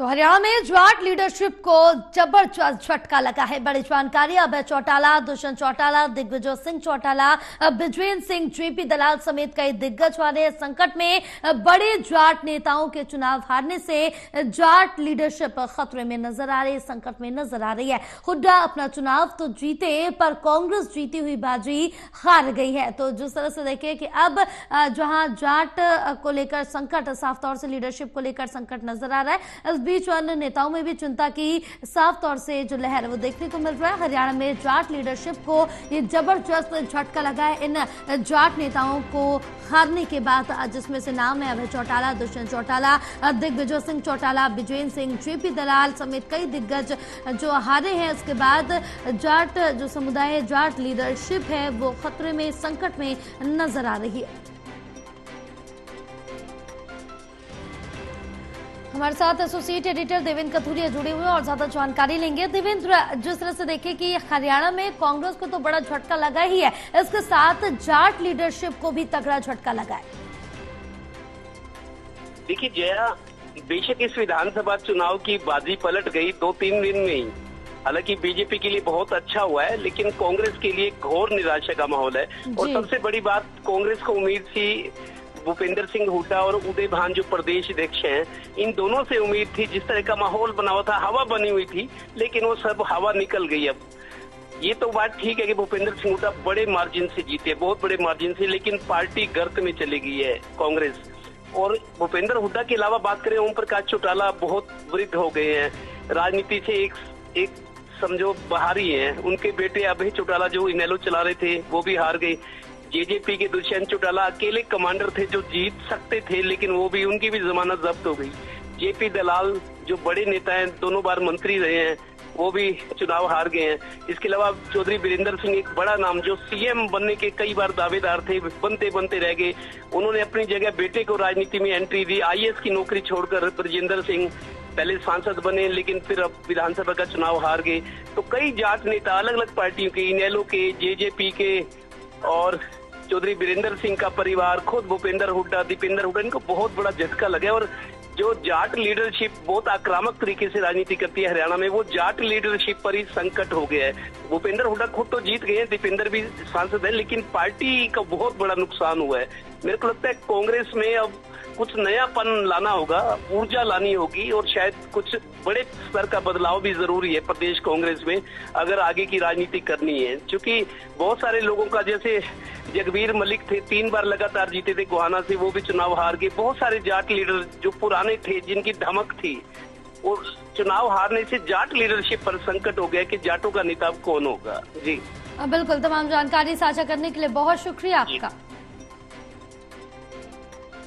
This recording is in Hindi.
तो हरियाणा में जाट लीडरशिप को जबरदस्त झटका लगा है। बड़ी जानकारी, अभय चौटाला, दुष्यंत चौटाला, दिग्विजय सिंह चौटाला, बिजेंद्र सिंह, जेपी दलाल समेत कई दिग्गज वाले संकट में। बड़े जाट नेताओं के चुनाव हारने से जाट लीडरशिप खतरे में नजर आ रही है, संकट में नजर आ रही है। हुड्डा अपना चुनाव तो जीते, पर कांग्रेस जीती हुई बाजी हार गई है। तो जिस तरह से देखिए कि अब जहां जाट को लेकर संकट, साफ तौर से लीडरशिप को लेकर संकट नजर आ रहा है, इस बीच अन्य नेताओं में भी चिंता की साफ तौर से जो लहर है वो देखने को मिल रहा है। हरियाणा में जाट लीडरशिप को ये जबरदस्त झटका लगा है इन जाट नेताओं को हारने के बाद, जिसमें से नाम है अभय चौटाला, दुष्यंत चौटाला, दिग्विजय सिंह चौटाला, बिजेंद्र सिंह, जेपी दलाल समेत कई दिग्गज जो हारे हैं। इसके बाद जाट जो समुदाय है, जाट लीडरशिप है, वो खतरे में, संकट में नजर आ रही है। हमारे साथ एसोसिएट एडिटर देवेंद्र कथुरिया जुड़े हुए और ज्यादा जानकारी लेंगे। देवेंद्र, जिस तरह से देखें कि हरियाणा में कांग्रेस को तो बड़ा झटका लगा ही है, इसके साथ जाट लीडरशिप को भी तगड़ा झटका लगा है। देखिए जया, बेशक इस विधानसभा चुनाव की बाजी पलट गई 2-3 दिन में ही। हालांकि बीजेपी के लिए बहुत अच्छा हुआ है, लेकिन कांग्रेस के लिए घोर निराशा का माहौल है। और सबसे बड़ी बात, कांग्रेस को उम्मीद थी भूपेंद्र सिंह हुड्डा और उदय भान जो प्रदेश अध्यक्ष हैं, इन दोनों से उम्मीद थी। जिस तरह का माहौल बना हुआ था, हवा बनी हुई थी, लेकिन वो सब हवा निकल गई। अब ये तो बात ठीक है कि भूपेंद्र सिंह हुड्डा बड़े मार्जिन से जीते, बहुत बड़े मार्जिन से, लेकिन पार्टी गर्त में चली गई है कांग्रेस। और भूपेंद्र हुड्डा के अलावा बात करें, ओम प्रकाश चौटाला बहुत वृद्ध हो गए हैं, राजनीति से एक समझो बाहरी हैं। उनके बेटे अभय चौटाला जो इनेलो चला रहे थे, वो भी हार गए। जेजेपी के दुष्यंत चौटाला अकेले कमांडर थे जो जीत सकते थे, लेकिन वो भी, उनकी भी जमानत जब्त हो गई। जेपी दलाल जो बड़े नेता हैं, दोनों बार मंत्री रहे हैं, वो भी चुनाव हार गए हैं। इसके अलावा चौधरी वीरेंद्र सिंह, एक बड़ा नाम जो सीएम बनने के कई बार दावेदार थे, बनते बनते रह गए। उन्होंने अपनी जगह बेटे को राजनीति में एंट्री दी। आईएएस की नौकरी छोड़कर ब्रजेंद्र सिंह पहले सांसद बने, लेकिन फिर अब विधानसभा का चुनाव हार गए। तो कई जाट नेता अलग अलग पार्टियों के, इनेलो के, जेजेपी के और चौधरी वीरेंद्र सिंह का परिवार, खुद भूपेंद्र हुड्डा, दीपेंद्र हुड्डा, इनको बहुत बड़ा झटका लगा। और जो जाट लीडरशिप बहुत आक्रामक तरीके से राजनीति करती है हरियाणा में, वो जाट लीडरशिप पर ही संकट हो गया है। भूपेंद्र हुड्डा खुद तो जीत गए हैं, दीपेंद्र भी सांसद है, लेकिन पार्टी का बहुत बड़ा नुकसान हुआ है। मेरे को लगता है कांग्रेस में अब कुछ नयापन लाना होगा, ऊर्जा लानी होगी, और शायद कुछ बड़े स्तर का बदलाव भी जरूरी है प्रदेश कांग्रेस में, अगर आगे की राजनीति करनी है। क्योंकि बहुत सारे लोगों का, जैसे जगबीर मलिक थे, 3 बार लगातार जीते थे गोहाना से, वो भी चुनाव हार गए। बहुत सारे जाट लीडर जो पुराने थे, जिनकी धमक थी, और चुनाव हारने से जाट लीडरशिप पर संकट हो गया कि जाटों का नेता कौन होगा। जी बिल्कुल, तमाम जानकारी साझा करने के लिए बहुत शुक्रिया आपका।